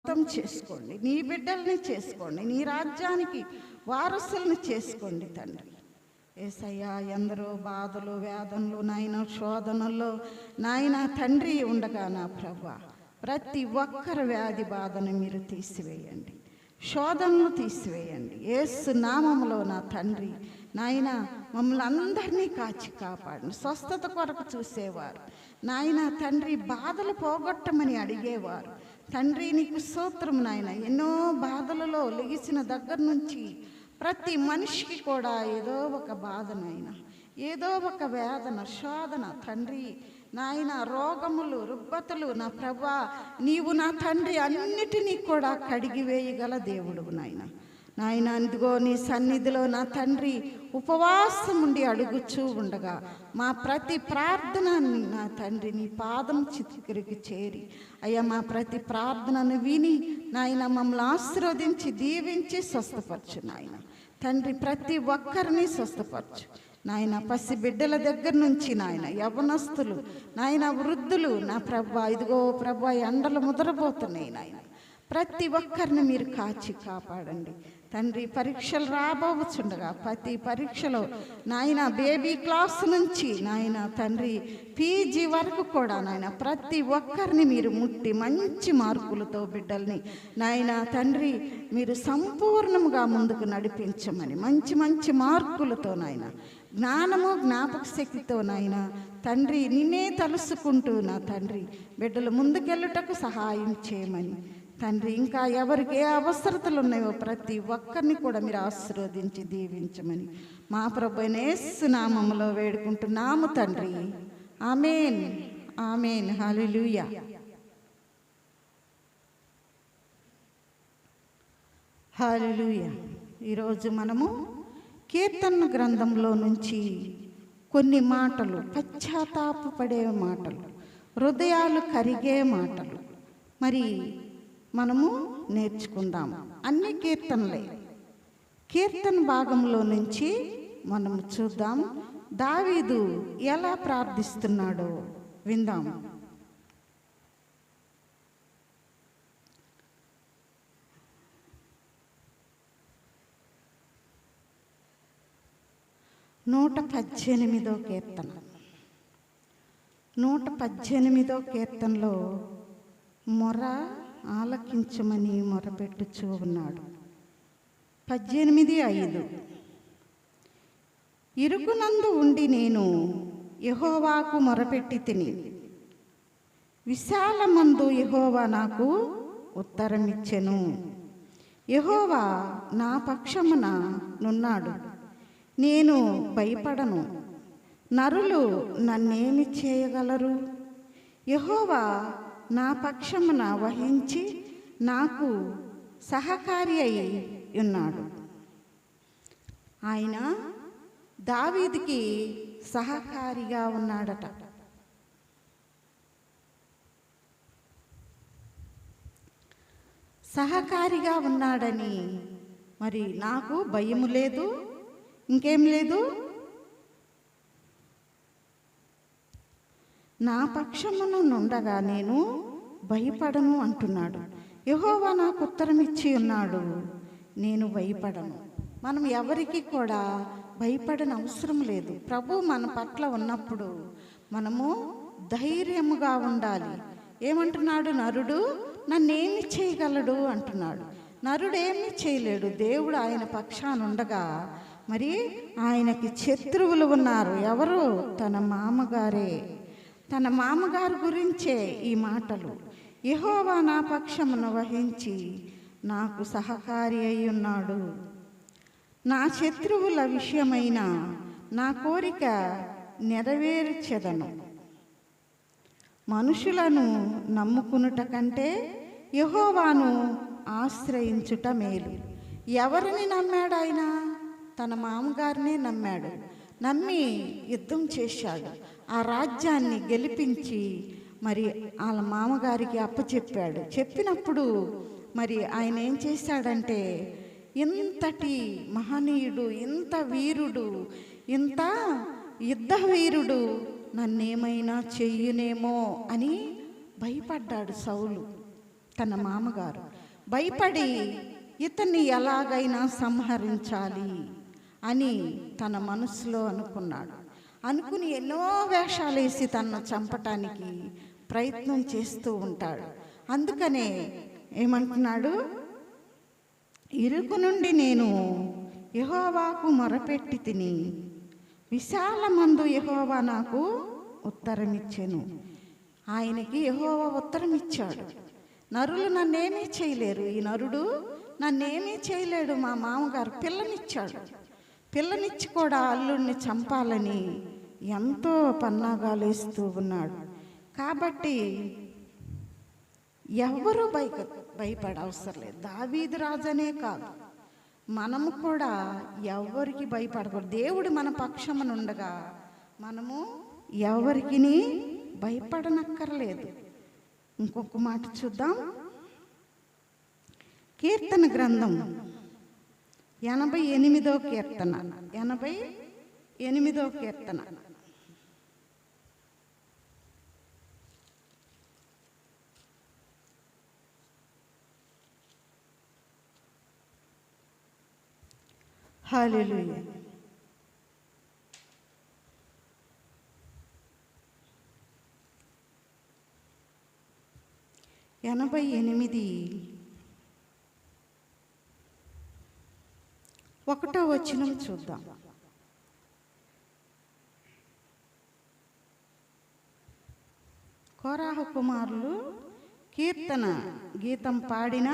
చేసుకోండి, నీ బిడ్డల్ని చేసుకోండి, నీ రాజ్యానికి వారసుల్ని చేసుకోండి తండ్రి. యేసయ్యా, ఎందరో బాధలు వేదనలు నాయన శోధనల్లో నాయన తండ్రి ఉండగా నా ప్రభువా, ప్రతి ఒక్కరి వ్యాధి బాధను మీరు తీసివేయండి, శోధనలు తీసివేయండి. యేసు నామములో నా తండ్రి నాయన మమ్మల్ని అందరినీ కాచి కాపాడండి. స్వస్థత కొరకు చూసేవారు నాయన తండ్రి, బాధలు పోగొట్టమని అడిగేవారు తండ్రి, నీకు స్తోత్రం నాయన. ఎన్నో బాధలలో లెగిసిన దగ్గర నుంచి ప్రతి మనిషికి కూడా ఏదో ఒక బాధనైనా, ఏదో ఒక వేదన శోధన తండ్రి నాయన, రోగములు రుగ్మతలు నా ప్రభువా, నీవు నా తండ్రి అన్నిటినీ కూడా కడిగివేయగల దేవుడు నాయన. నాయన ఇదిగో నీ సన్నిధిలో నా తండ్రి ఉపవాసం ఉండి అడుగుచూ ఉండగా మా ప్రతి ప్రార్థనని నా తండ్రి నీ పాదం చితికి చేరి అయ్యా మా ప్రతి ప్రార్థనను విని నాయన మమ్మల్ని ఆశీర్వదించి దీవించి స్వస్థపరచు నాయన తండ్రి. ప్రతి ఒక్కరిని స్వస్థపరచు నాయన. పసి బిడ్డల దగ్గర నుంచి నాయన యవ్వనస్తులు నాయన వృద్ధులు నా ప్రభువా, ఇదిగో ప్రభువా ఎండలు ముదరబోతున్నాయి నాయన. ప్రతి ఒక్కరిని మీరు కాచి కాపాడండి తండ్రి. పరీక్షలు రాబోచుండగా ప్రతి పరీక్షలో నాయన బేబీ క్లాస్ నుంచి నాయన తండ్రి పీజీ వరకు కూడా నాయన ప్రతి ఒక్కరిని మీరు ముట్టి మంచి మార్కులతో బిడ్డల్ని నాయన తండ్రి మీరు సంపూర్ణముగా ముందుకు నడిపించమని, మంచి మంచి మార్కులతో నాయన జ్ఞానము జ్ఞాపక శక్తితో నాయన తండ్రి నిన్నే తలుసుకుంటూ నా తండ్రి బిడ్డలు ముందుకెళ్ళుటకు సహాయం చేయమని తండ్రి. ఇంకా ఎవరికి ఏ అవసరతలు ఉన్నాయో ప్రతి ఒక్కరిని కూడా మీరు ఆశీర్వదించి దీవించమని మా ప్రభువైన యేసు నామములో వేడుకుంటున్నాము తండ్రి. ఆమేన్, ఆమేన్, హల్లెలూయా. హల్లెలూయా. ఈరోజు మనము కీర్తన గ్రంథంలో నుంచి కొన్ని మాటలు, పశ్చాత్తాపపడే మాటలు, హృదయాలు కరిగే మాటలు మరి మనము నేర్చుకుందాం. అన్ని కీర్తనలే. కీర్తన భాగంలో నుంచి మనం చూద్దాం దావీదు ఎలా ప్రార్థిస్తున్నాడో విందాం. నూట 18వ కీర్తన. 118వ కీర్తనలో మొర ఆలకించమని మొరపెట్టుచూ ఉన్నాడు. 18:5 ఇరుకునందు ఉండి నేను యెహోవాకు మొరపెట్టి తిని, విశాలమందు యెహోవా నాకు ఉత్తరమిచ్చెను. యెహోవా నా పక్షమున నున్నాడు, నేను భయపడను. నరులు నన్నేమి చేయగలరు? యెహోవా నా పక్షమున వహించి నాకు సహకారి అయి ఉన్నాడు. ఆయన దావీదుకి సహకారిగా ఉన్నాడట. సహకారిగా ఉన్నాడని మరి నాకు భయము లేదు, ఇంకేం లేదు. నా పక్షమున నుండగా నేను భయపడను అంటున్నాడు. యెహోవా నాకు ఉత్తరం ఇచ్చి ఉన్నాడు, నేను భయపడను. మనం ఎవరికి కూడా భయపడని అవసరం లేదు. ప్రభు మన పట్ల ఉన్నప్పుడు మనము ధైర్యముగా ఉండాలి. ఏమంటున్నాడు? నరుడు నన్నేమి చేయగలడు అంటున్నాడు. నరుడు ఏమీ చేయలేడు. దేవుడు ఆయన పక్షాన ఉండగా మరి ఆయనకి శత్రువులు ఉన్నారు. ఎవరు? తన మామగారే. తన మామగారు గురించే ఈ మాటలు. యెహోవా నా పక్షమును వహించి నాకు సహకారి అయి ఉన్నాడు. నా శత్రువుల విషయమైన నా కోరిక నెరవేర్చెదను. మనుషులను నమ్ముకునుట కంటే యెహోవాను ఆశ్రయించుట మేలు. ఎవరిని నమ్మాడు ఆయన? తన మామగారిని నమ్మాడు. నమ్మి యుద్ధం చేశాడు. ఆ రాజ్యాన్ని గెలిపించి మరి వాళ్ళ మామగారికి అప్పచెప్పాడు. చెప్పినప్పుడు మరి ఆయన ఏం చేశాడంటే, ఇంతటి మహనీయుడు, ఇంత వీరుడు, ఇంత యుద్ధ వీరుడు నన్నేమైనా చెయ్యునేమో అని భయపడ్డాడు సౌలు. తన మామగారు భయపడి ఇతన్ని ఎలాగైనా సంహరించాలి అని తన మనసులో అనుకున్నాడు. అనుకుని ఎన్నో వేషాలు వేసి తనను చంపటానికి ప్రయత్నం చేస్తూ ఉంటాడు. అందుకనే ఏమంటున్నాడు, ఇరుకు నుండి నేను యెహోవాకు మొరపెట్టి తిని విశాలమందు యెహోవా నాకు ఉత్తరమిచ్చెను. ఆయనకి యెహోవా ఉత్తరం ఇచ్చాడు. నరులు నన్నేమీ చేయలేరు, ఈ నరుడు నన్నేమీ చేయలేడు. మా మామగారు పిల్లనిచ్చాడు. పిల్లనిచ్చి కూడా అల్లుడిని చంపాలని ఎంతో పన్నాగాలు వేస్తూ ఉన్నాడు. కాబట్టి ఎవరు భయపడవసరం లేదు. దావీదు రాజనే కాదు, మనము కూడా ఎవరికి భయపడకూడదు. దేవుడు మన పక్షమున ఉండగా మనము ఎవరికి భయపడనక్కర్లేదు. ఇంకొక మాట చూద్దాం. కీర్తన గ్రంథం 88వ కీర్తన 88వ కీర్తన హల్లెలూయా. 88 1వ వచనం చూద్దాం. కోరాహు కుమారులు గీతం పాడిన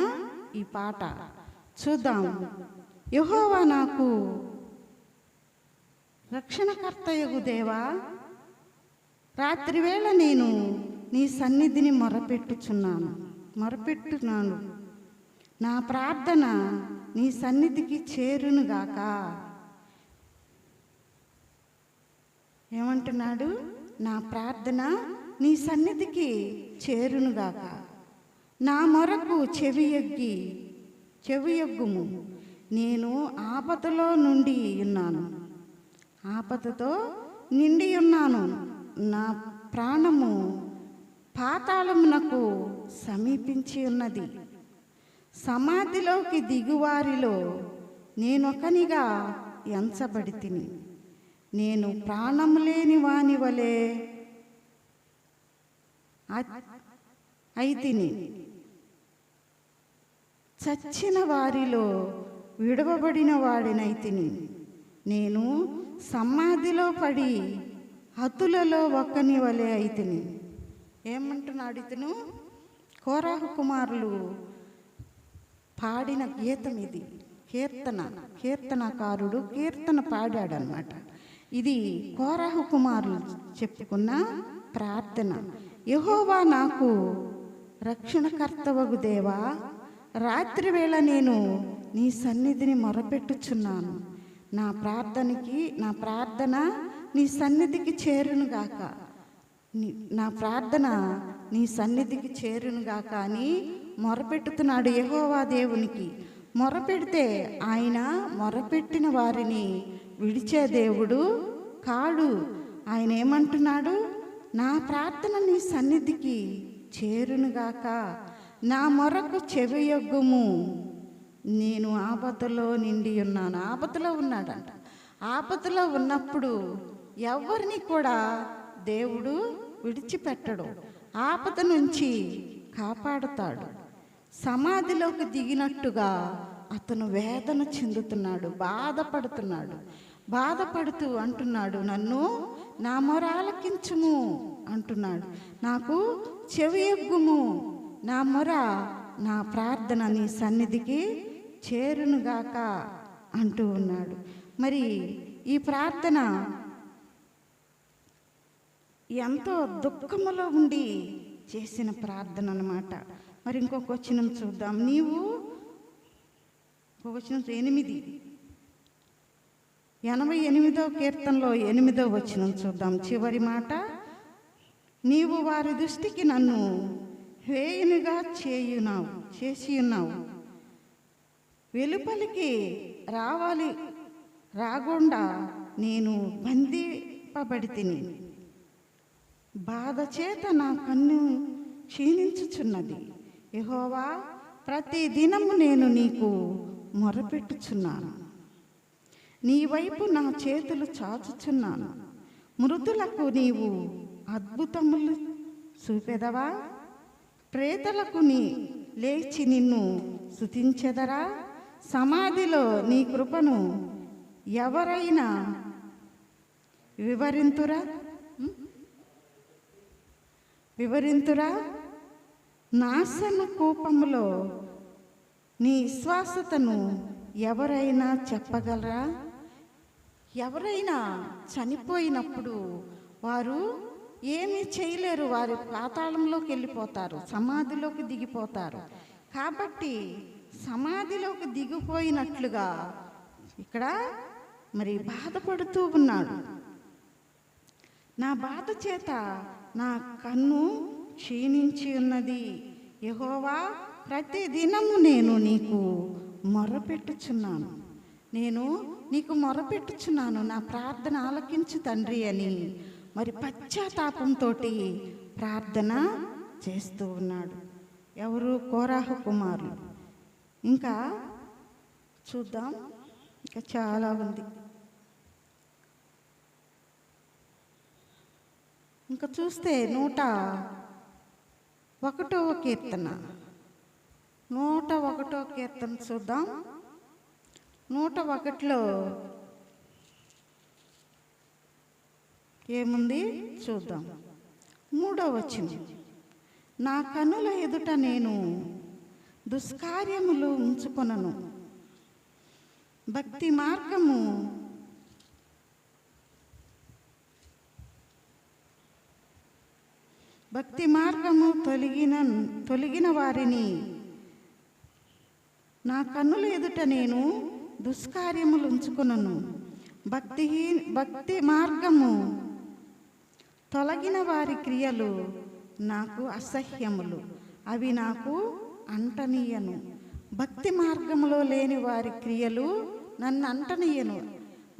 ఈ పాట చూద్దాం. యెహోవా నాకు రక్షణకర్తయగు దేవా, రాత్రివేళ నేను నీ సన్నిధిని మొరపెట్టున్నాను. నా ప్రార్థన నీ సన్నిధికి చేరునుగాక. ఏమంటున్నాడు? నా ప్రార్థన నీ సన్నిధికి చేరునుగాక. నా మొరకు చెవియొగ్గుము. నేను ఆపదలో ఆపదతో నిండి ఉన్నాను. నా ప్రాణము పాతాళమునకు సమీపించి ఉన్నది. సమాధిలోకి దిగువారిలో నేనొకనిగా ఎంచబడి తిని, నేను ప్రాణము లేని వాని వలె అయితిని. చచ్చిన వారిలో విడవబడిన వాడినైతిని. నేను సమాధిలో పడి హతులలో ఒక్కని వలె అయితిని. ఏమంటున్నాడు ఇతను? కోరాహు కుమారులు పాడిన గీతం ఇది. కీర్తనకారుడు కీర్తన పాడాడనమాట. ఇది కోరాహు కుమారులు చెప్పుకున్న ప్రార్థన. యెహోవా నాకు రక్షణకర్తవగు దేవా, రాత్రివేళ నేను నీ సన్నిధిని మొరపెట్టుచున్నాను. నా ప్రార్థన నీ సన్నిధికి చేరునుగాక. నా ప్రార్థన నీ సన్నిధికి చేరునుగాక అని మొరపెట్టుతున్నాడు యెహోవా దేవునికి. మొరపెడితే ఆయన మొరపెట్టిన వారిని విడిచే దేవుడు కాడు. ఆయన ఏమంటున్నాడు? నా ప్రార్థన నీ సన్నిధికి చేరునుగాక. నా మొరకు చెవియొగ్గుము. నేను ఆపదలో నిండి ఉన్నాను. ఆపదలో ఉన్నాడంట. ఆపదలో ఉన్నప్పుడు ఎవరిని కూడా దేవుడు విడిచిపెట్టడు. ఆపద నుంచి కాపాడుతాడు. సమాధిలోకి దిగినట్టుగా అతను వేదన చెందుతున్నాడు, బాధపడుతూ అంటున్నాడు, నన్ను నా మొర ఆలకించుము అంటున్నాడు. నాకు చెవియొగ్గుము. నా మొర, నా ప్రార్థన నీ సన్నిధికి చేరునుగాక అంటూ ఉన్నాడు. మరి ఈ ప్రార్థన ఎంతో దుఃఖములో ఉండి చేసిన ప్రార్థన అన్నమాట. మరి ఇంకొక వచనం చూద్దాం. వచనం 88వ కీర్తనలో 8వ వచనం చూద్దాం. చివరి మాట, నీవు వారి దృష్టికి నన్ను హేయునిగా చేసి ఉన్నావు. వెలుపలికి రాకుండా నేను బంధింపబడి తిని, బాధ చేత నా కన్ను క్షీణించుచున్నది. యెహోవా, ప్రతి దినము నేను నీకు మొరపెట్టుచున్నాను, నీ వైపు నా చేతులు చాచుచున్నాను. మృతులకు నీవు అద్భుతములు చూపెదవా? ప్రేతలకు లేచి నిన్ను స్తుతించెదరా? సమాధిలో నీ కృపను ఎవరైనా వివరింతురా? నాశన కూపములో నీ విశ్వాసతను ఎవరైనా చెప్పగలరా? ఎవరైనా చనిపోయినప్పుడు వారు ఏమీ చేయలేరు, వారి పాతాళంలోకి వెళ్ళిపోతారు, సమాధిలోకి దిగిపోతారు. కాబట్టి సమాధిలోకి దిగిపోయినట్లుగా ఇక్కడ మరి బాధపడుతూ ఉన్నాడు. నా బాధ చేత నా కన్ను క్షీణించి ఉన్నది. యెహోవా, ప్రతి దినము నేను నీకు మొరపెట్టుచున్నాను, నేను నీకు మొరపెట్టుచున్నాను, నా ప్రార్థన ఆలకించు తండ్రి అని మరి పశ్చాత్తాపంతో ప్రార్థన చేస్తూ ఉన్నాడు. ఎవరు? కోరాహు కుమారులు. ఇంకా చూద్దాం, ఇంకా చాలా ఉంది. ఇంకా చూస్తే 101వ కీర్తన, 101వ కీర్తన చూద్దాం. 101లో ఏముంది చూద్దాం. 3వ వచనం, నా కన్నుల ఎదుట నేను దుష్కార్యములు ఉంచుకొనను, భక్తి మార్గము తొలగిన వారిని, నా కన్నుల ఎదుట నేను దుష్కార్యములు ఉంచుకొనను, భక్తి మార్గము తొలగిన వారి క్రియలు నాకు అసహ్యములు, అవి నాకు అంటనీయను. భక్తి మార్గములో లేని వారి క్రియలు నన్ను అంటనీయను,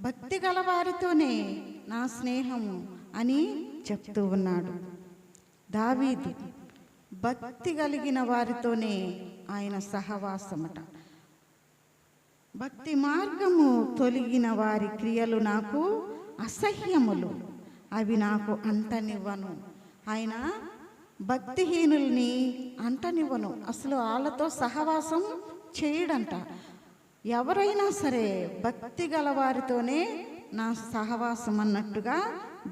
భక్తి గల వారితోనే నా స్నేహము అని చెప్తూ ఉన్నాడు దావీదు. భక్తి కలిగిన వారితోనే ఆయన సహవాసమట. భక్తి మార్గము తొలగిన వారి క్రియలు నాకు అసహ్యములు, అవి నాకు అంటనివ్వను. ఆయన భక్తిహీనుల్ని అంటనివ్వను, అసలు వాళ్ళతో సహవాసం చేయడంట. ఎవరైనా సరే భక్తి గలవారితోనే నా సహవాసం అన్నట్టుగా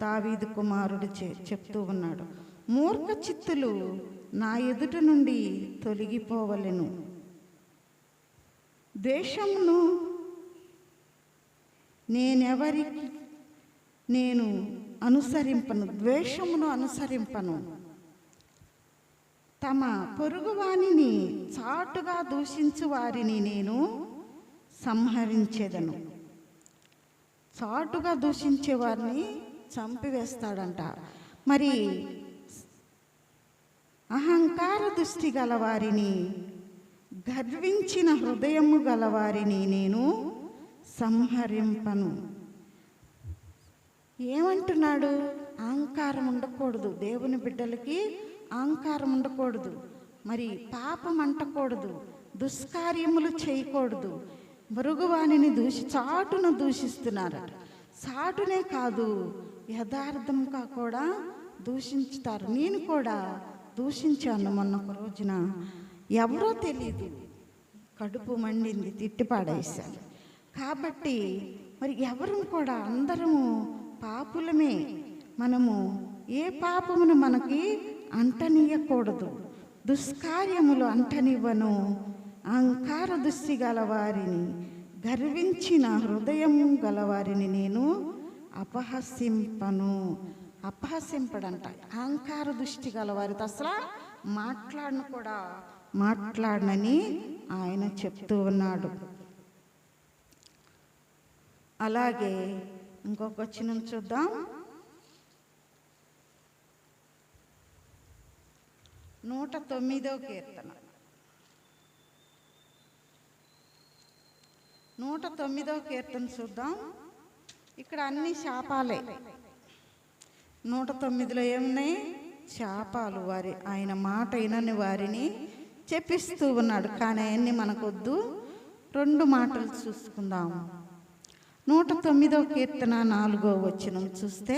దావీదు కుమారుడు చెప్తూ ఉన్నాడు. మూర్ఖ చిత్తులు నా ఎదుట నుండి తొలగిపోవలెను, ద్వేషమును ద్వేషమును అనుసరింపను. తమ పొరుగువానిని చాటుగా దూషించు వారిని నేను సంహరించేదను. చాటుగా దూషించే వారిని చంపివేస్తాడంట. మరి అహంకార దృష్టి గలవారిని, గర్వించిన హృదయము గలవారిని నేను సంహరింపను. ఏమంటున్నాడు? అహంకారం ఉండకూడదు, దేవుని బిడ్డలకి అహంకారం ఉండకూడదు, మరి పాపం అంటకూడదు, దుష్కార్యములు చేయకూడదు. మరుగువాణిని చాటును దూషిస్తున్నారు. చాటునే కాదు, యథార్థంగా కూడా దూషించుతారు. నేను కూడా దూషించాను మొన్న ఒక రోజున, ఎవరో తెలీదు, కడుపు మండింది, తిట్టిపాడేశాను. కాబట్టి మరి ఎవరు కూడా అందరము పాపులమే. మనము ఏ పాపమును మనకి అంటనీయకూడదు, దుష్కార్యములు అంటనివ్వను. అహంకార దృష్టి గలవారిని, గర్వించిన హృదయం గలవారిని నేను అపహసింపడంట. అహంకార దృష్టి గలవారితో అసలు మాట్లాడనని ఆయన చెప్తూ ఉన్నాడు. అలాగే ఇంకొక వచనం చూద్దాం. 109వ కీర్తన, 109వ కీర్తన చూద్దాం. ఇక్కడ అన్ని శాపాలే. 109లో ఏమున్నాయి? శాపాలు. ఆయన మాట వినని వారిని చెప్పిస్తూ ఉన్నాడు. కానీ అవన్నీ మనకొద్దు. 2 మాటలు చూసుకుందాం. 109వ కీర్తన 4వ వచనం చూస్తే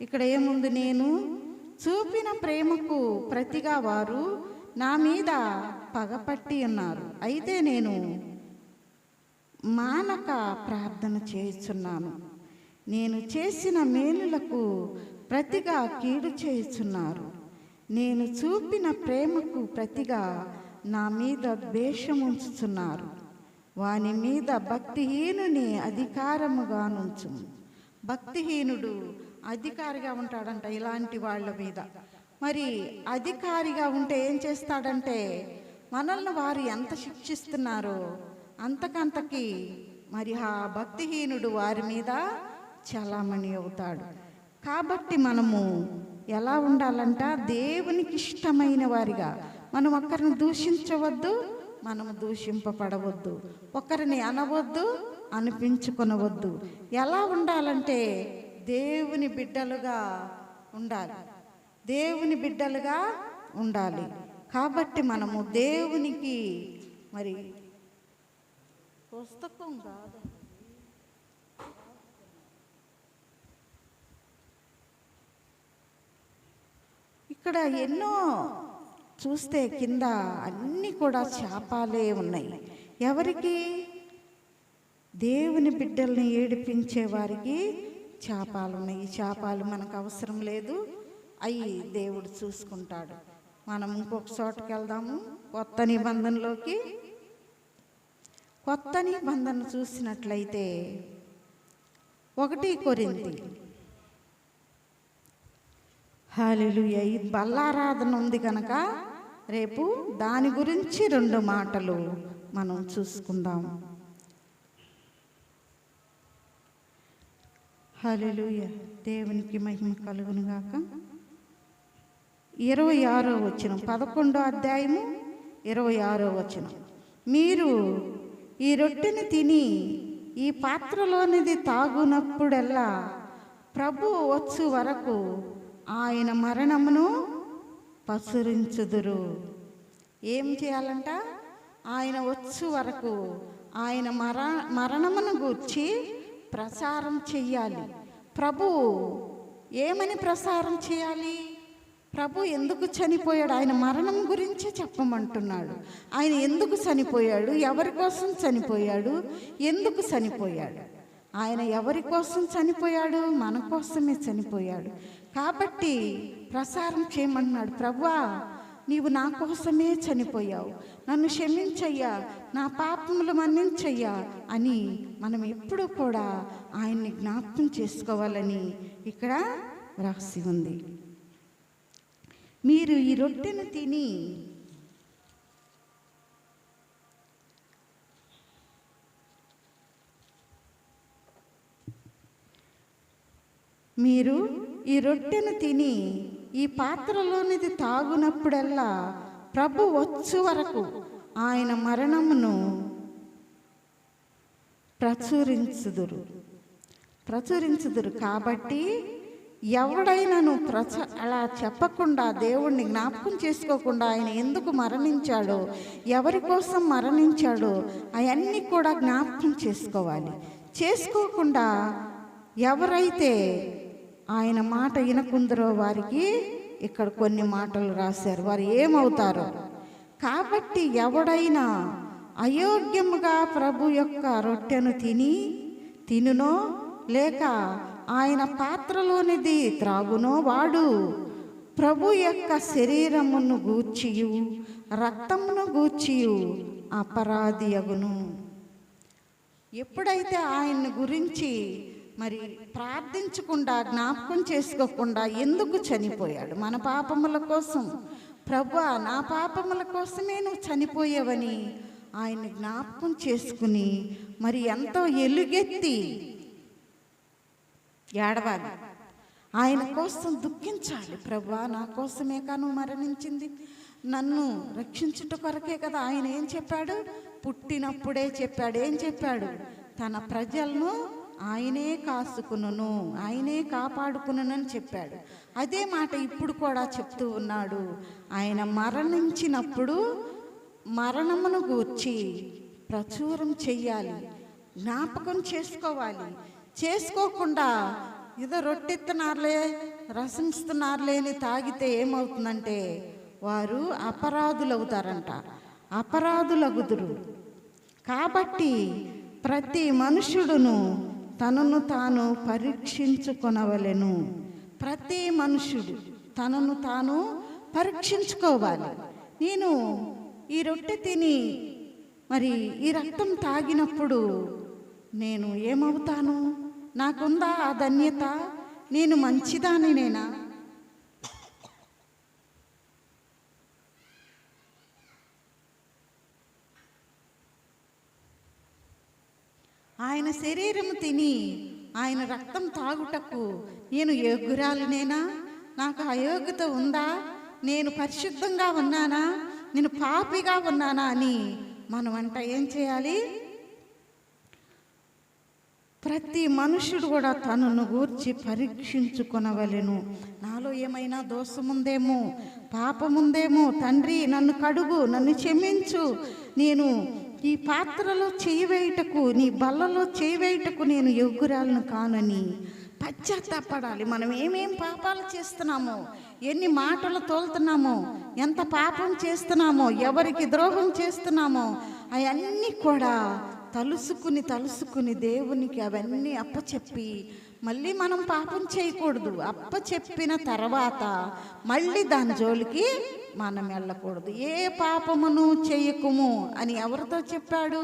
ఇక్కడ ఏముంది? నేను చూపిన ప్రేమకు ప్రతిగా వారు నా మీద పగపట్టి ఉన్నారు. అయితే నేను మానక ప్రార్థన చేయుచున్నాను. నేను చేసిన మేలులకు ప్రతిగా కీడు చేయుచున్నారు. నేను చూపిన ప్రేమకు ప్రతిగా నా మీద ద్వేషముంచుచున్నారు. వాని మీద భక్తిహీనుని అధికారముగా నుంచు. భక్తిహీనుడు అధికారిగా ఉంటాడంట ఇలాంటి వాళ్ళ మీద. మరి అధికారిగా ఉంటే ఏం చేస్తాడంటే మనల్ని వారు ఎంత శిక్షిస్తున్నారో అంతకంతకి మరి ఆ భక్తిహీనుడు వారి మీద చలామణి అవుతాడు. కాబట్టి మనము ఎలా ఉండాలంట? దేవునికి ఇష్టమైన వారిగా. మనం ఒకరిని దూషించవద్దు, మనము దూషింపబడవద్దు, ఒకరిని అనవద్దు, అనిపించుకొనవద్దు. ఎలా ఉండాలంటే దేవుని బిడ్డలుగా ఉండాలి, దేవుని బిడ్డలుగా ఉండాలి. కాబట్టి మనము దేవునికి మరి పుస్తకం కాదు, ఇక్కడ ఎన్నో చూస్తే కింద అన్నీ కూడా శాపాలే ఉన్నాయి. ఎవరికి? దేవుని బిడ్డల్ని ఏడిపించే వారికి శాపాలు ఉన్నాయి. ఈ శాపాలు మనకు అవసరం లేదు, అవి దేవుడు చూసుకుంటాడు. మనం ఇంకొక చోటకి వెళ్దాము. కొత్త నిబంధనలోకి. కొత్త నిబంధన చూసినట్లయితే 1 కొరింథీ. హల్లెలూయా. ఈ బల్లారాధన ఉంది కనుక రేపు దాని గురించి 2 మాటలు మనం చూసుకుందాం. హల్లెలూయా. దేవునికి మహిమ కలుగును గాక. 26వ వచనం, 11వ అధ్యాయము 26వ వచనం. మీరు ఈ రొట్టెని తిని ఈ పాత్రలోనిది తాగునప్పుడల్లా ప్రభు వచ్చు వరకు ఆయన మరణమును పసురించుదురు. ఏం చేయాలంట? ఆయన వచ్చు వరకు ఆయన మరణమును గూర్చి ప్రచారం చెయ్యాలి. ప్రభు ఏమని ప్రచారం చేయాలి? ప్రభు ఎందుకు చనిపోయాడు? ఆయన మరణం గురించి చెప్పమంటున్నాడు. ఆయన ఎందుకు చనిపోయాడు? ఎవరి కోసం చనిపోయాడు? ఎందుకు చనిపోయాడు? ఆయన ఎవరి కోసం చనిపోయాడు? మన కోసమే చనిపోయాడు. కాబట్టి ప్రసారం చేయమంటున్నాడు. ప్రభువా, నీవు నా కోసమే చనిపోయావు, నన్ను క్షమించయ్యా, నా పాపములు మన్నించయ్యా అని మనం ఎప్పుడూ కూడా ఆయన్ని జ్ఞాపకం చేసుకోవాలని ఇక్కడ రాసి ఉంది. మీరు ఈ రొట్టెను తిని ఈ పాత్రలోనిది తాగునప్పుడల్లా ప్రభు వచ్చు వరకు ఆయన మరణమును ప్రచురించుదురు. కాబట్టి ఎవడైనాను అలా చెప్పకుండా, దేవుణ్ణి జ్ఞాపకం చేసుకోకుండా ఆయన ఎందుకు మరణించాడో, ఎవరి కోసం మరణించాడో అవన్నీ కూడా జ్ఞాపకం చేసుకోవాలి. చేసుకోకుండా ఎవరైతే ఆయన మాట వినకుందరో వారికి ఇక్కడ కొన్ని మాటలు రాశారు, వారు ఏమవుతారో. కాబట్టి ఎవడైనా అయోగ్యముగా ప్రభు యొక్క రొట్టెను తినునో లేక ఆయన పాత్రలోనిది త్రాగునో వాడు ప్రభు యొక్క శరీరమును గూర్చియు రక్తమును గూర్చియు అపరాధి అగును. ఎప్పుడైతే ఆయన్ని గురించి మరి ప్రార్థించకుండా, జ్ఞాపకం చేసుకోకుండా ఎందుకు చనిపోయాడు? మన పాపముల కోసం. ప్రభువా, నా పాపముల కోసమే నువ్వు చనిపోయావని ఆయన్ని జ్ఞాపకం చేసుకుని మరి ఎంతో ఎలుగెత్తి ఏడవాలి, ఆయన కోసం దుఃఖించాలి. ప్రభువా, నా కోసమే కాను మరణించింది, నన్ను రక్షించుట కొరకే కదా. ఆయన ఏం చెప్పాడు? పుట్టినప్పుడే చెప్పాడు. ఏం చెప్పాడు? తన ప్రజలను ఆయనే కాసుకును, ఆయనే కాపాడుకునని చెప్పాడు. అదే మాట ఇప్పుడు కూడా చెప్తూ ఉన్నాడు. ఆయన మరణించినప్పుడు మరణమును గూర్చి ప్రచురం చెయ్యాలి, జ్ఞాపకం చేసుకోవాలి. చేసుకోకుండా ఏదో రొట్టెత్తున్నారులే, రసం ఇస్తున్నారులే అని తాగితే ఏమవుతుందంటే వారు అపరాధులవుతారంట, అపరాధులగుదురు. కాబట్టి ప్రతి మనుష్యుడును తనను తాను పరీక్షించుకొనవలెను. ప్రతి మనుష్యుడు తనను తాను పరీక్షించుకోవాలి. నేను ఈ రొట్టె తిని మరి ఈ రక్తం తాగినప్పుడు నేను ఏమవుతాను? నాకుందా ఆ ధన్యత? నేను మంచిదానినేనా? ఆయన శరీరము తిని ఆయన రక్తం తాగుటకు నేను యోగ్యురాలినేనా? నాకు అయోగ్యత ఉందా? నేను పరిశుద్ధంగా ఉన్నానా? నేను పాపిగా ఉన్నానా అని మనం ఏం చేయాలి? ప్రతి మనుషుడు కూడా తనను గూర్చి పరీక్షించుకొనవలెను. నాలో ఏమైనా దోషముందేమో, పాపముందేమో, తండ్రి నన్ను కడుగు, నన్ను క్షమించు, నేను ఈ పాత్రలో చేయవేయుటకు, నీ బల్లలో చేయవేయుటకు నేను యోగ్యురాలను కానని పశ్చాత్తాపడాలి. మనం ఏమేం పాపాలు చేస్తున్నామో, ఎన్ని మాటలు తోలుతున్నామో, ఎంత పాపం చేస్తున్నామో, ఎవరికి ద్రోహం చేస్తున్నామో అవన్నీ కూడా తలుసుకుని దేవునికి అవన్నీ అప్పచెప్పి మళ్ళీ మనం పాపం చేయకూడదు. అప్పచెప్పిన తర్వాత మళ్ళీ దాని జోలికి మనం వెళ్ళకూడదు. ఏ పాపమును చేయకుము అని ఎవరితో చెప్పాడు?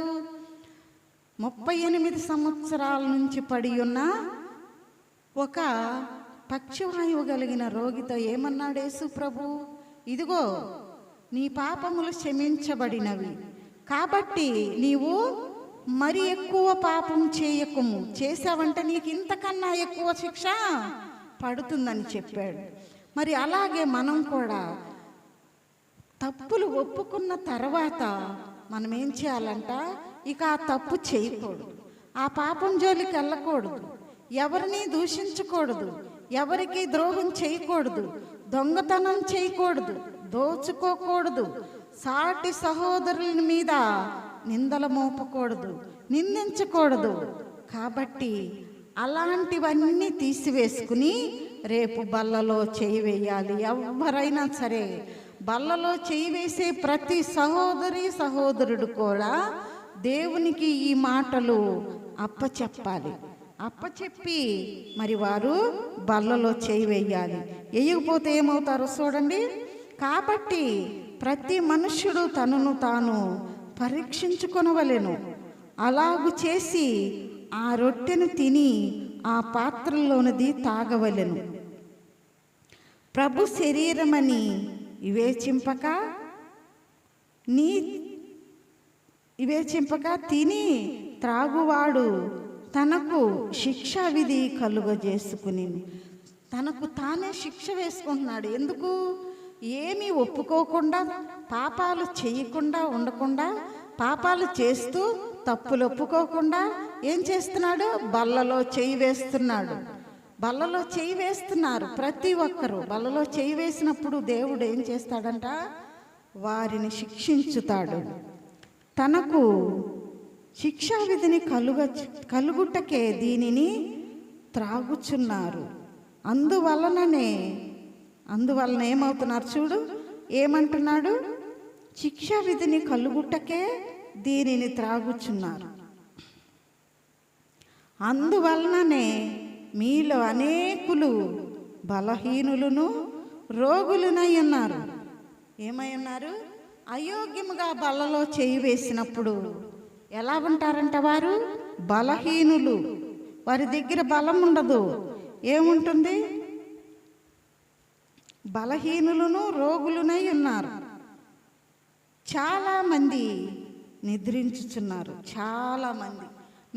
38 సంవత్సరాల నుంచి పడి ఉన్న ఒక పక్షవాయువు కలిగిన రోగితో ఏమన్నాడు యేసు ప్రభు? ఇదిగో నీ పాపములు క్షమించబడినవి, కాబట్టి నీవు మరి ఎక్కువ పాపం చేయకుము. చేసావంటే నీకు ఇంతకన్నా ఎక్కువ శిక్ష పడుతుందని చెప్పాడు. మరి అలాగే మనం కూడా తప్పులు ఒప్పుకున్న తర్వాత మనం ఏం చేయాలంట? ఇక ఆ తప్పు చేయకూడదు, ఆ పాపం జోలికి వెళ్ళకూడదు, ఎవరిని దూషించకూడదు, ఎవరికి ద్రోహం చేయకూడదు, దొంగతనం చేయకూడదు, దోచుకోకూడదు, సాటి సహోదరుల మీద నిందలు మోపకూడదు, నిందించకూడదు. కాబట్టి అలాంటివన్నీ తీసివేసుకుని రేపు బల్లలో చేయి వేయాలి. ఎవరైనా సరే బల్లలో చేయి వేసే ప్రతి సహోదరుడు కూడా దేవునికి ఈ మాటలు అప్పచెప్పాలి. అప్పచెప్పి మరి వారు బల్లలో చేయి వేయాలి. వేయకపోతే ఏమవుతారో చూడండి. కాబట్టి ప్రతి మనుష్యుడు తనను తాను పరీక్షించుకొనవలెను. అలాగు చేసి ఆ రొట్టెను తిని ఆ పాత్రలోనిది తాగవలెను. ప్రభు శరీరమని వివేచింపక తిని త్రాగువాడు తనకు శిక్షా విధి కలుగజేసుకుని తనకు తానే శిక్ష వేసుకుంటున్నాడు. ఎందుకు? ఏమీ ఒప్పుకోకుండా, పాపాలు చేయకుండా ఉండకుండా, పాపాలు చేస్తూ తప్పులు ఒప్పుకోకుండా ఏం చేస్తున్నాడు? బల్లలో చేయి వేస్తున్నాడు. బల్లలో చేయి వేస్తున్నారు ప్రతి ఒక్కరూ. బల్లలో చేయి వేసినప్పుడు దేవుడు ఏం చేస్తాడంట? వారిని శిక్షించుతాడు. తనకు శిక్షా విధిని కలుగుటకే దీనిని త్రాగుచున్నారు. అందువలన ఏమవుతున్నారు చూడు, ఏమంటున్నాడు? శిక్షా విధిని కలుగుటకే దీనిని త్రాగుచున్నారు. అందువలననే మీలో అనేకులు బలహీనులను రోగులునై ఉన్నారు. ఏమై ఉన్నారు? అయోగ్యముగా బల్లలో చేయి వేసినప్పుడు ఎలా ఉంటారంట? వారు బలహీనులు. వారి దగ్గర బలం ఉండదు. ఏముంటుంది? బలహీనులను రోగులునై ఉన్నారు. చాలామంది నిద్రించుచున్నారు. చాలామంది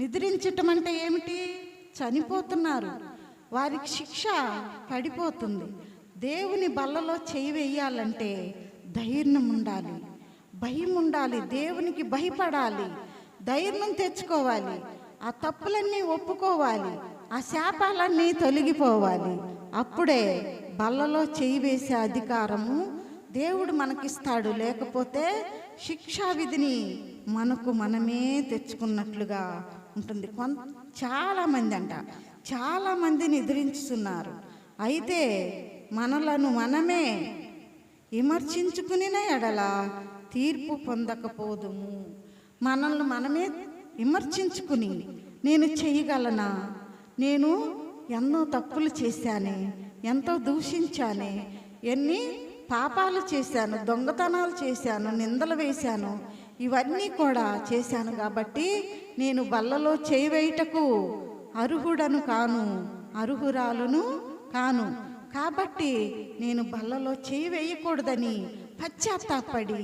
నిద్రించటం అంటే ఏమిటి? చనిపోతున్నారు. వారికి శిక్ష పడిపోతుంది. దేవుని బల్లలో చేయి వేయాలంటే ధైర్యం ఉండాలి, భయం ఉండాలి, దేవునికి భయపడాలి, ధైర్యం తెచ్చుకోవాలి, ఆ తప్పులన్నీ ఒప్పుకోవాలి, ఆ శాపాలన్నీ తొలగిపోవాలి. అప్పుడే బల్లలో చేయి వేసే అధికారము దేవుడు మనకిస్తాడు. లేకపోతే శిక్షా విధిని మనకు మనమే తెచ్చుకున్నట్లుగా ఉంటుంది. చాలామందిని ఎదిరించుతున్నారు. అయితే మనలను మనమే విమర్శించుకుని ఎడల తీర్పు పొందకపోదుము. మనల్ని మనమే విమర్శించుకుని, నేను చేయగలనా, నేను ఎన్నో తప్పులు చేశానే, ఎంతో దూషించానే, ఎన్ని పాపాలు చేశాను, దొంగతనాలు చేశాను, నిందలు వేశాను, ఇవన్నీ కూడా చేశాను కాబట్టి నేను బల్లలో చేయి వేయుటకు అర్హుడను కాను, అర్హురాలును కాను. కాబట్టి నేను బల్లలో చేయి వేయకూడదని పశ్చాత్తాపడి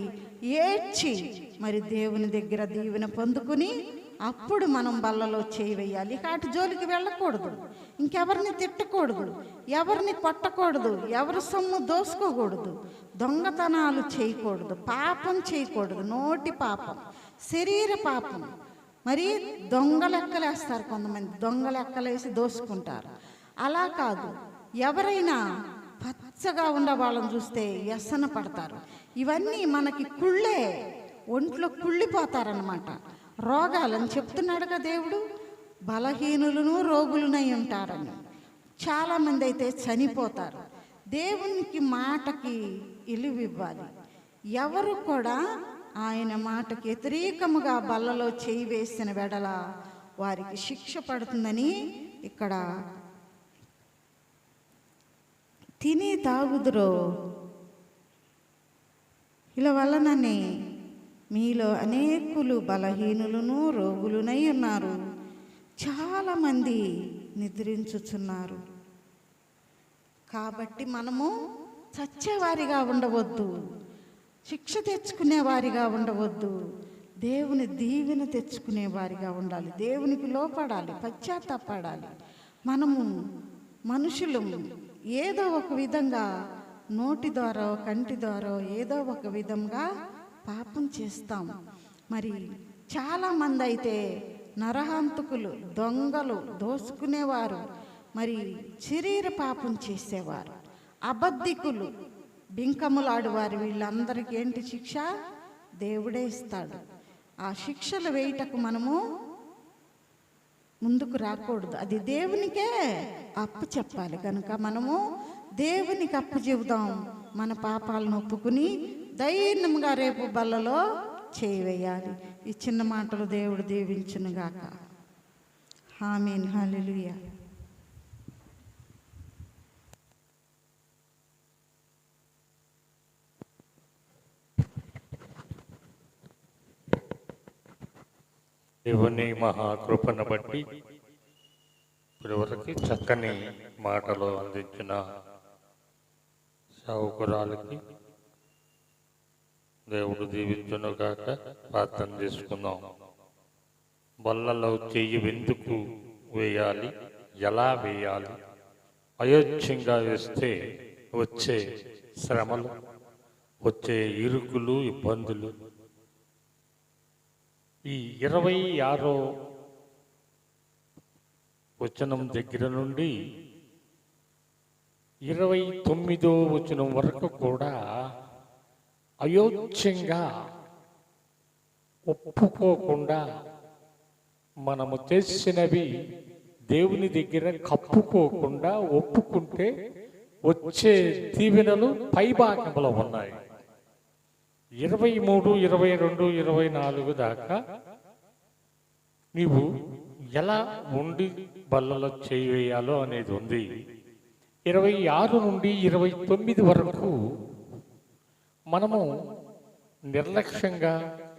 ఏడ్చి మరి దేవుని దగ్గర దీవెన పొందుకుని అప్పుడు మనం బల్లలో చేయి వేయాలి. కాటి జోలికి వెళ్ళకూడదు, ఇంకెవరిని తిట్టకూడదు, ఎవరిని కొట్టకూడదు, ఎవరి సొమ్ము దోసుకోకూడదు, దొంగతనాలు చేయకూడదు, పాపం చేయకూడదు. నోటి పాపం, శరీర పాపం. మరి దొంగ లెక్కలేస్తారు కొంతమంది, దొంగ లెక్కలేసి దోసుకుంటారు. అలా కాదు, ఎవరైనా పచ్చగా ఉన్న వాళ్ళని చూస్తే వ్యసన పడతారు. ఇవన్నీ మనకి కుళ్ళే, ఒంట్లో కుళ్ళిపోతారనమాట. రోగాలని చెప్తున్నాడుగా దేవుడు, బలహీనులను రోగులనై ఉంటారని. చాలామంది అయితే చనిపోతారు. దేవునికి మాటకి విలువివ్వాలి. ఎవరు కూడా ఆయన మాటకి వ్యతిరేకముగా బల్లలో చేయి వేసిన వెడల వారికి శిక్ష పడుతుందని ఇక్కడ తిని తాగుదురో ఇలా వలననే మీలో అనేకులు బలహీనులను రోగులునై ఉన్నారు, చాలామంది నిద్రించుచున్నారు. కాబట్టి మనము చచ్చేవారిగా ఉండవద్దు, శిక్ష తెచ్చుకునేవారిగా ఉండవద్దు, దేవుని దీవెన తెచ్చుకునేవారిగా ఉండాలి. దేవునికి లోపడాలి, పశ్చాత్తాపడాలి. మనము మనుషులు ఏదో ఒక విధంగా నోటి ద్వారా కంటి ద్వారా ఏదో ఒక విధంగా పాపం చేస్తాం. మరి చాలామంది అయితే నరహంతకులు, దొంగలు, దోసుకునేవారు, మరి శరీర పాపం చేసేవారు, అబద్ధికులు, బింకములాడువారు, వీళ్ళందరికీ ఏంటి శిక్ష? దేవుడే ఇస్తాడు. ఆ శిక్షలు వేయటకు మనము ముందుకు రాకూడదు. అది దేవునికే అప్పు చెప్పాలి. కనుక మనము దేవునికి అప్పు చెబుదాం, మన పాపాలను ఒప్పుకుని ధైర్యంగా రేపు బల్లలో చేయి వేయాలి. ఈ చిన్న మాటలు దేవుడు దీవించునుగాక. ఆమేన్. హల్లెలూయా. దేవుని మహాకృపను బట్టి ఇప్పటివరకు చక్కని మాటలు అందించిన సేవకురాలకి దేవుడు దీవించునుగాక. ప్రార్థన చేసుకుందాం. బల్లలో చెయ్యి ఎందుకు వేయాలి, ఎలా వేయాలి, అయోచ్యంగా వేస్తే వచ్చే శ్రమలు, వచ్చే ఇరుకులు, ఇబ్బందులు, ఈ 26వ వచనం దగ్గర నుండి 29వ వచనం వరకు కూడా అయోచ్యంగా ఒప్పుకోకుండా మనము చేసినవి దేవుని దగ్గర కప్పుకోకుండా ఒప్పుకుంటే వచ్చే దీవెనలు పైభాగంలో ఉన్నాయి. 23, 22, 24 దాకా నీవు ఎలా ఉండి బల్లలో చేయి వేయాలో అనేది ఉంది. 26 నుండి 29 వరకు మనము నిర్లక్ష్యంగా,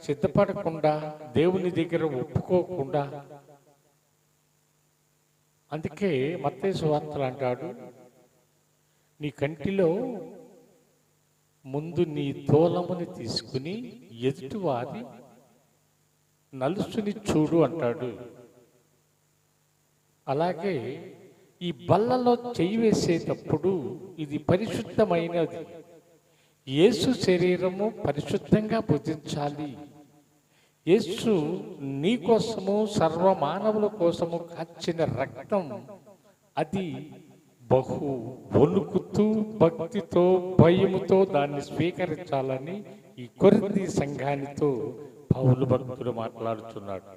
సిద్ధపడకుండా, దేవుని దగ్గర ఒప్పుకోకుండా, అందుకే మత్తయి సువార్తలు అంటాడు, నీ కంటిలో ముందు నీ తోలముని తీసుకుని ఎదుటివారి నలుసుని చూడు అంటాడు. అలాగే ఈ బల్లలో చేయి వేసేటప్పుడు ఇది పరిశుద్ధమైనది. యేసు శరీరము పరిశుద్ధంగా భుజించాలి. యేసు నీ కోసము, సర్వమానవుల కోసము కాచిన రక్తం అది బహు వణుకుతూ, భక్తితో, భయముతో దాన్ని స్వీకరించాలని ఈ కొరింథీ సంఘానితో పౌలు భక్తుడు మాట్లాడుతున్నాడు.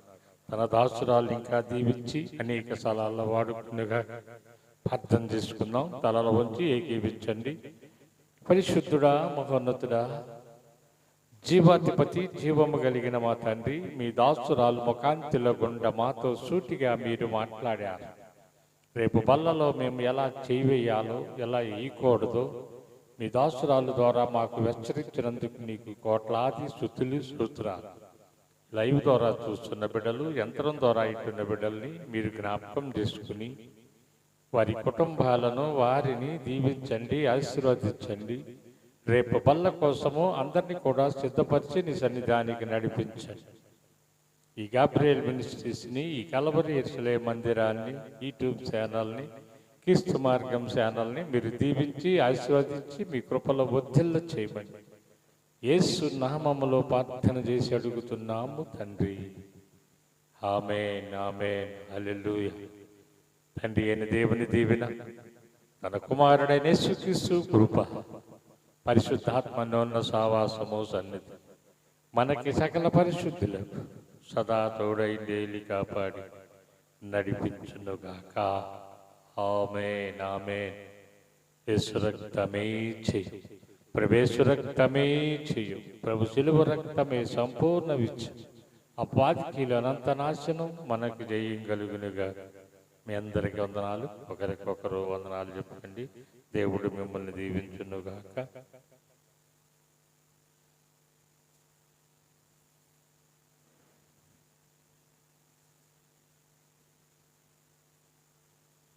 తన దాసురాలు ఇంకా దీవించి అనేక స్థలాల్లో వాడుకునేగా అర్థం చేసుకుందాం. తలలో వంచి ఏకీవించండి. పరిశుద్ధుడా, మహోన్నతుడా, జీవాధిపతి, జీవము కలిగిన మా తండ్రి, మీ దాసురాలు ముఖాంతిలో గుండా మాతో సూటిగా మీరు మాట్లాడారు. రేపు బల్లలో మేము ఎలా చేయవేయాలో, ఎలా వేయకూడదో మీ దాసురాలు ద్వారా మాకు హెచ్చరించినందుకు నీకు కోట్లాది స్తుతులు స్తోత్రాలు. లైవ్ ద్వారా చూస్తున్న బిడ్డలు, యంత్రం ద్వారా ఇస్తున్న బిడ్డల్ని మీరు జ్ఞాపకం చేసుకుని వారి కుటుంబాలను, వారిని దీవించండి, ఆశీర్వదించండి. రేపు బల్ల కోసము అందరినీ కూడా సిద్ధపరిచి నీ సన్నిధానికి నడిపించండి. ఈ గాబ్రియల్ మినిస్ట్రీస్ని, ఈ కలవరి యెరూషలేము మందిరాన్ని, యూట్యూబ్ ఛానల్ని, క్రీస్తు మార్గం ఛానల్ని మీరు దీవించి ఆశీర్వదించి మీ కృపలో వర్ధిల్ల చేయమని యేసు నామములో ప్రార్థన చేసి అడుగుతున్నాము తండ్రి. ఆమేన్, ఆమేన్, హల్లెలూయా. తండ్రి అయిన దేవుని దీవెన, తన కుమారుడైన యేసుక్రీస్తు కృప, పరిశుద్ధాత్మనోన్న సావాసము సన్నిధి మనకి సకల పరిశుద్ధులకు సదా తోడై డైలీ కాపాడి నడిపించునుగాక. ఆమేన్, ఆమేన్. యేసు రక్తమే చేయు, ప్రవేశు రక్తమే చేయు, ప్రభు శిలువ రక్తమే సంపూర్ణ విచ్చు. అపాధికి అనంత నాశనం మనకు జయం కలుగునుగా. మీ అందరికీ వందనాలు. ఒకరికొకరు వందనాలు చెప్పండి. దేవుడు మిమ్మల్ని దీవించునుగాక.